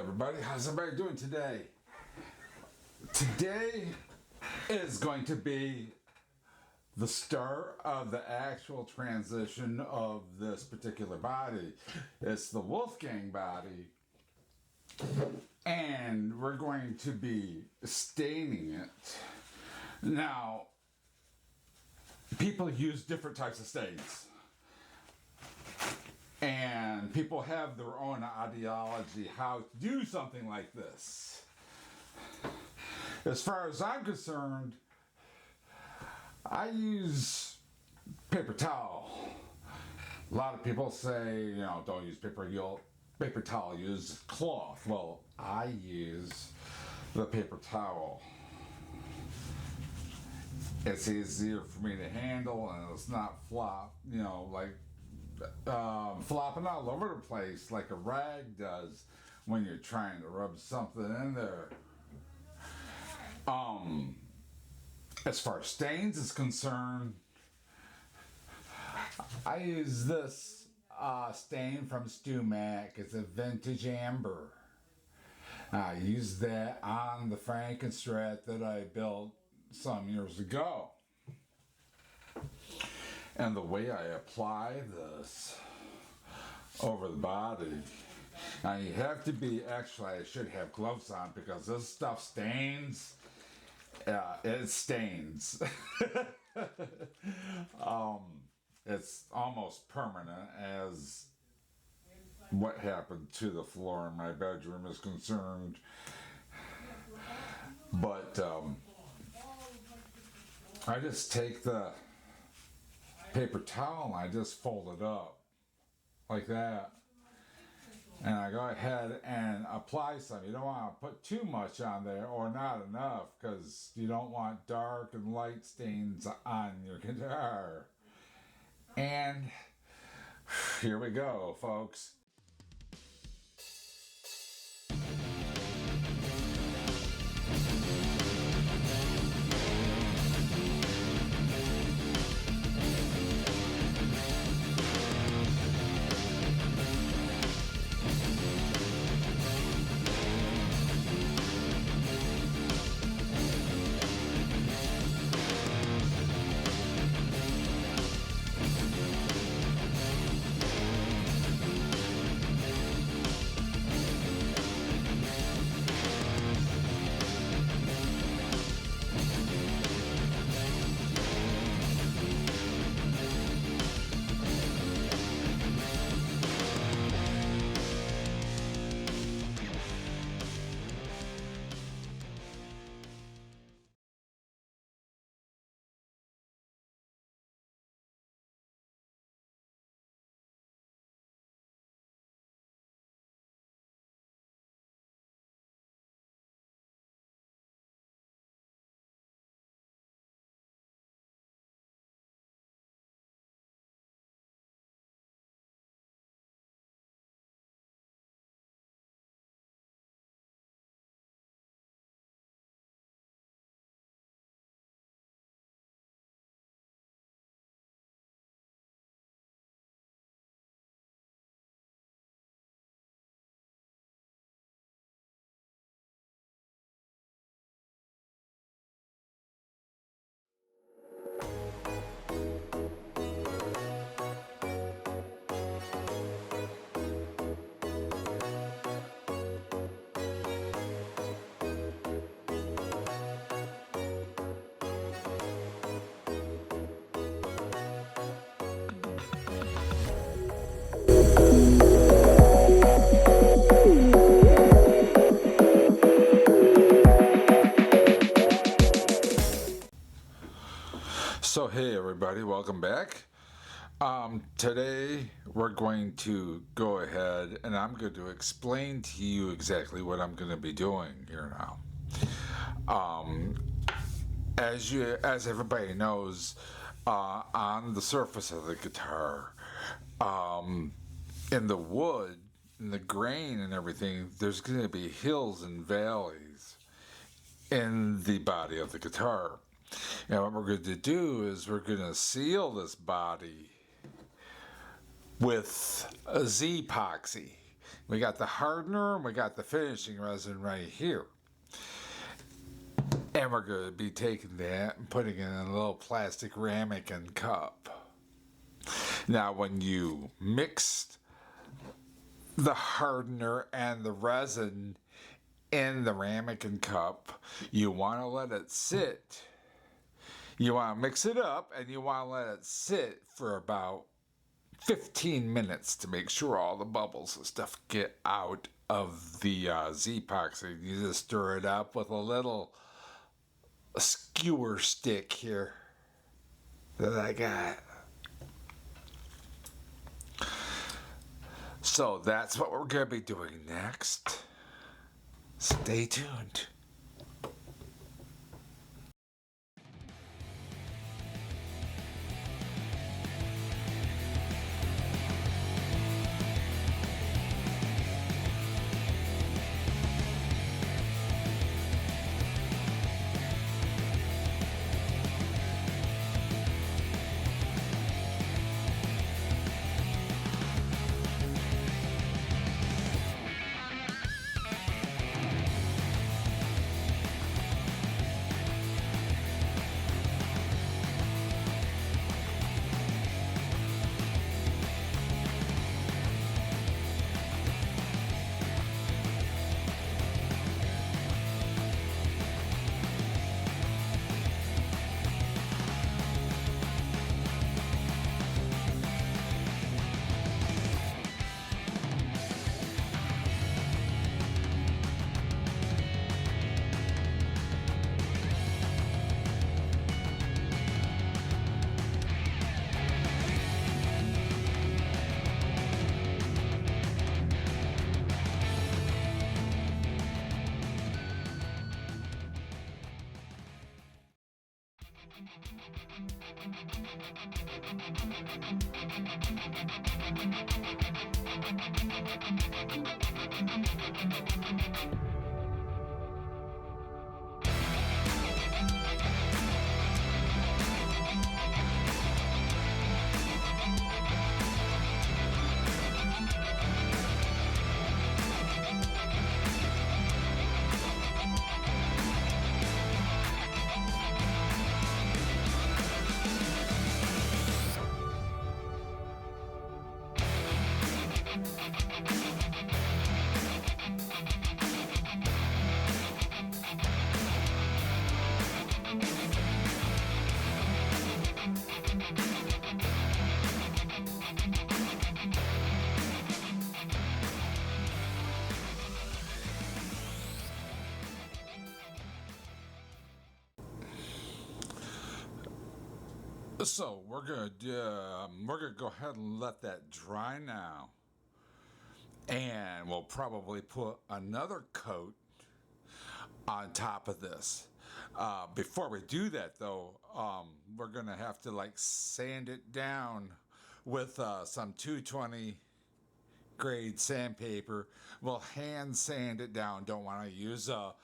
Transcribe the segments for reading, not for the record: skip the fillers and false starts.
everybody, how's everybody doing today? Today is going to be the start of the actual transition of this particular body. It's the Wolfgang body, and we're going to be staining it. Now, people use different types of stains. And people have their own ideology how to do something like this. As far as I'm concerned, I use paper towel. A lot of people say, don't use paper towel, use cloth. Well, I use the paper towel. It's easier for me to handle, and it's not flopping all over the place like a rag does when you're trying to rub something in there. As far as stains is concerned, I use this stain from Stu Mac. It's a vintage amber. I used that on the Frankenstrat that I built some years ago. And the way I apply this over the body, now you have to be, actually I should have gloves on because this stuff stains. It stains. It's almost permanent as what happened to the floor in my bedroom is concerned. But I just take the paper towel and I just fold it up like that, and I go ahead and apply some. You don't want to put too much on there or not enough, because you don't want dark and light stains on your guitar. And here we go, folks. So hey everybody, welcome back. Today we're going to go ahead and I'm going to explain to you exactly what I'm going to be doing here now. As everybody knows, on the surface of the guitar, in the wood, in the grain and everything, there's going to be hills and valleys in the body of the guitar. And what we're going to do is we're going to seal this body with a Z-epoxy. We got the hardener and we got the finishing resin right here. And we're going to be taking that and putting it in a little plastic ramekin cup. Now, when you mix the hardener and the resin in the ramekin cup, you want to let it sit. You want to mix it up and you want to let it sit for about 15 minutes to make sure all the bubbles and stuff get out of the Z-epoxy. You just stir it up with a little skewer stick here that I got. So that's what we're going to be doing next. Stay tuned. So we're gonna go ahead and let that dry now, and we'll probably put another coat on top of this. Before we do that, though, we're gonna have to like sand it down with some 220 grade sandpaper. We'll hand sand it down. Don't want to use an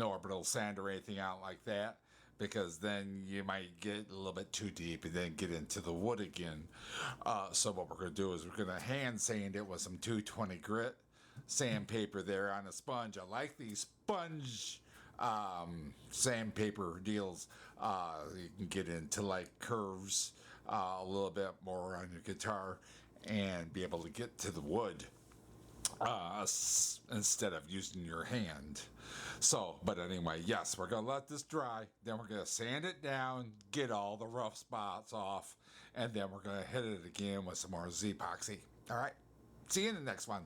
orbital sand or anything out like that, because then you might get a little bit too deep and then get into the wood again. So what we're going to do is we're going to hand sand it with some 220 grit sandpaper there on a sponge. I like these sponge sandpaper deals. You can get into like curves a little bit more on your guitar and be able to get to the wood instead of using your hand. So, but anyway, yes, we're going to let this dry. Then we're going to sand it down, get all the rough spots off, and then we're going to hit it again with some more Z-epoxy. All right, see you in the next one.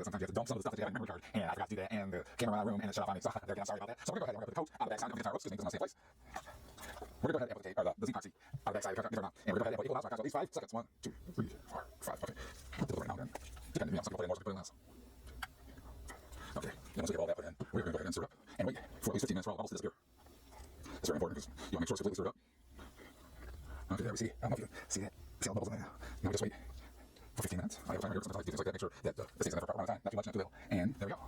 know, sometimes you have to dump some of the stuff that you have in memory card, and I forgot to do that, and the camera in my room, and it shut off on me, so there again, I'm sorry about that. So we're going to go ahead and put the coat on the back side of the guitar, excuse me, because it's not the same place. We're going to go ahead and put the tape, or the epoxy on the back side of the guitar mount, and we're going to go ahead and put equal amounts, so I got at least 5 seconds. 1, 2, 3, 4, 5, okay. Right now, then. Depending, some people put in more, some people put in less. Okay, then once we get all that put in, we're going to go ahead and stir it up, and wait for at least 15 minutes for all the bubbles to disappear. It's very important, because you want to make sure it's completely stirred up. Okay, there we see. I don't know if you can see that. See all the bubbles in there now. Now we just wait for 15 minutes. I have a timer here, sometimes I do things like that, make sure that it stays in there for a proper amount of time, not too much, not too little. And there we go.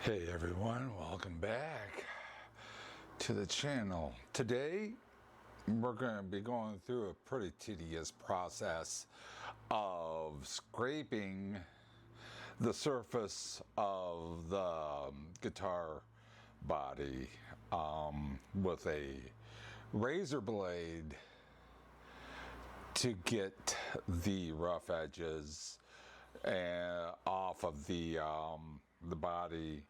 Hey everyone, welcome back to the channel. Today we're going to be going through a pretty tedious process of scraping the surface of the guitar body with a razor blade to get the rough edges off of the body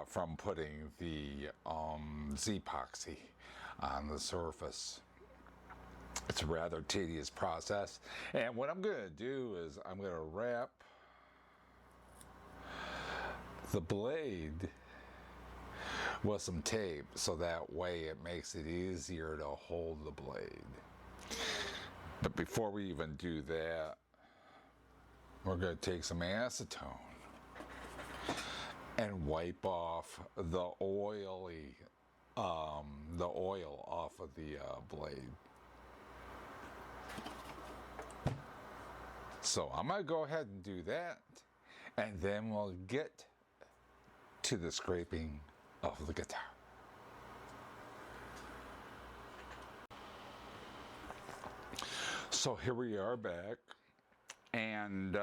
from putting the Z-epoxy on the surface. It's a rather tedious process, and what I'm going to do is I'm going to wrap the blade with some tape so that way it makes it easier to hold the blade. But before we even do that, we're going to take some acetone and wipe off the oily the oil off of the blade. So I'm going to go ahead and do that, and then we'll get to the scraping of the guitar. So here we are back, and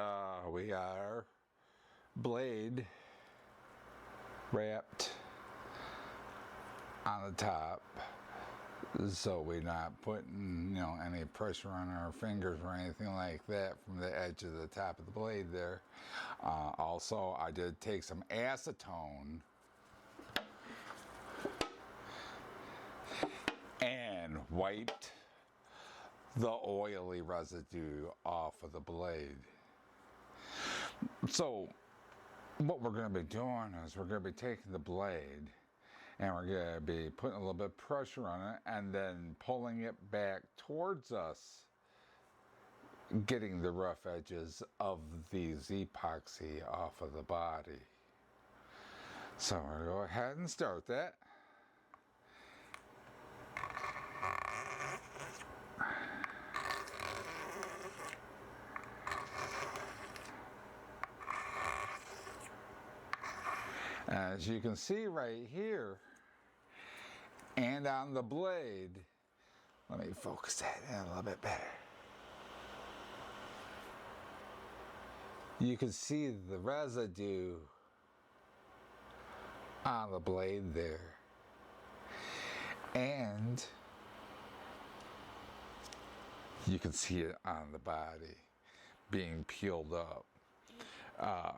we got our blade wrapped on the top, so we're not putting, you know, any pressure on our fingers or anything like that from the edge of the top of the blade there. Also, I did take some acetone and wiped the oily residue off of the blade. So what we're going to be doing is we're going to be taking the blade and we're going to be putting a little bit of pressure on it and then pulling it back towards us, getting the rough edges of these epoxy off of the body. So we're going to go ahead and start that. As you can see right here, and on the blade, let me focus that in a little bit better. You can see the residue on the blade there. And you can see it on the body being peeled up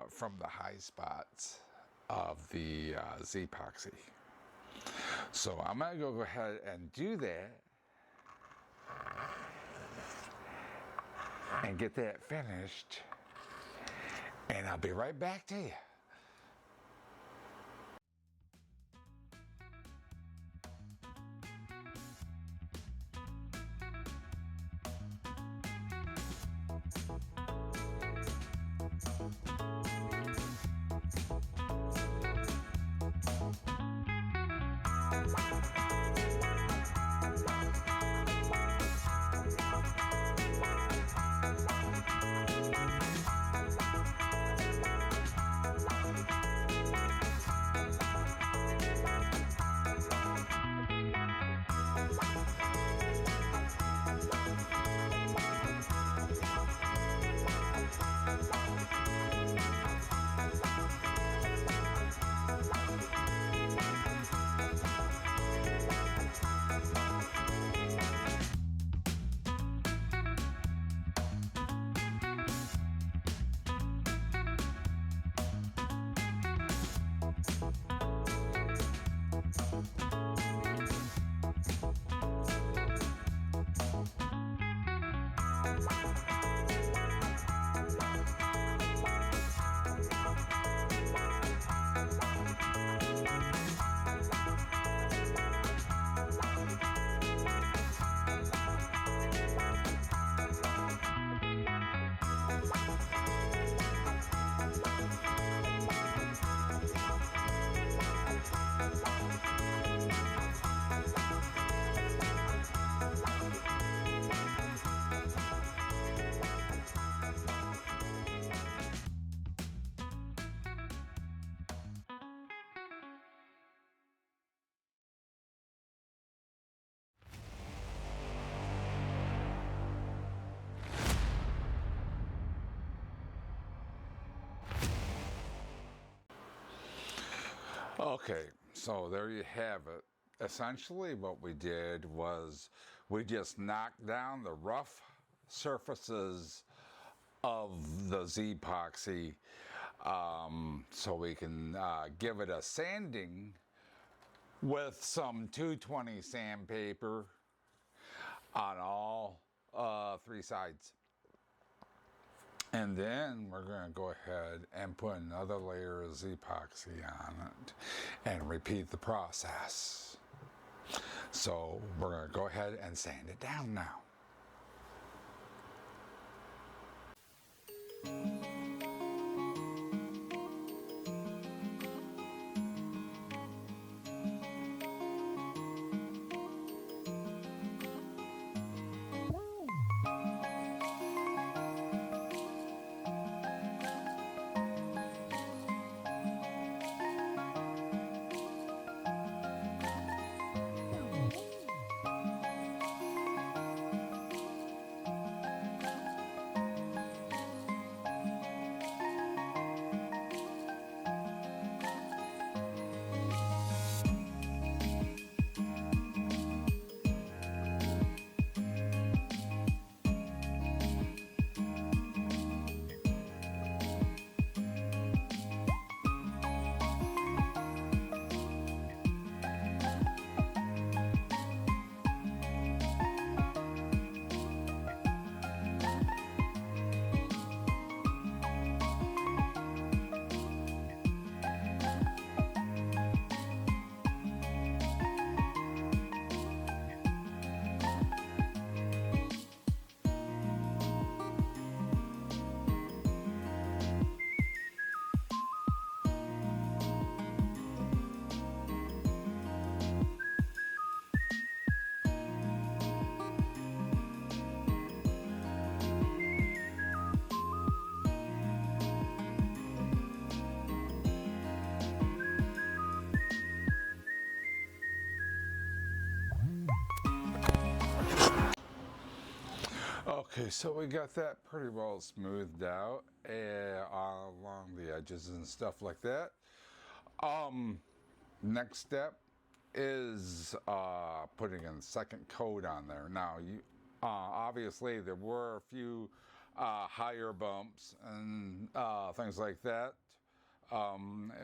from the high spots of the Z-epoxy. So I'm going to go ahead and do that and get that finished, and I'll be right back to you. Okay, so there you have it. Essentially what we did was we just knocked down the rough surfaces of the Z-epoxy so we can give it a sanding with some 220 sandpaper on all three sides. And then we're going to go ahead and put another layer of Z-epoxy on it and repeat the process. So we're going to go ahead and sand it down now. Okay, so we got that pretty well smoothed out along the edges and stuff like that. Next step is putting a second coat on there. Now, obviously there were a few higher bumps and things like that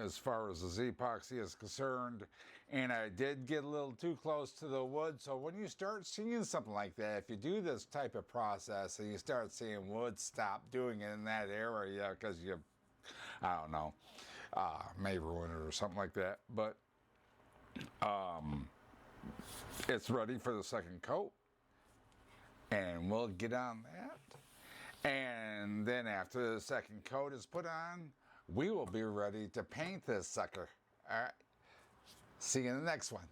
as far as the epoxy is concerned, and I did get a little too close to the wood. So when you start seeing something like that, if you do this type of process and you start seeing wood, stop doing it in that area, because you, I don't know, may ruin it or something like that. But it's ready for the second coat, and we'll get on that. And then after the second coat is put on, we will be ready to paint this sucker. All right. See you in the next one.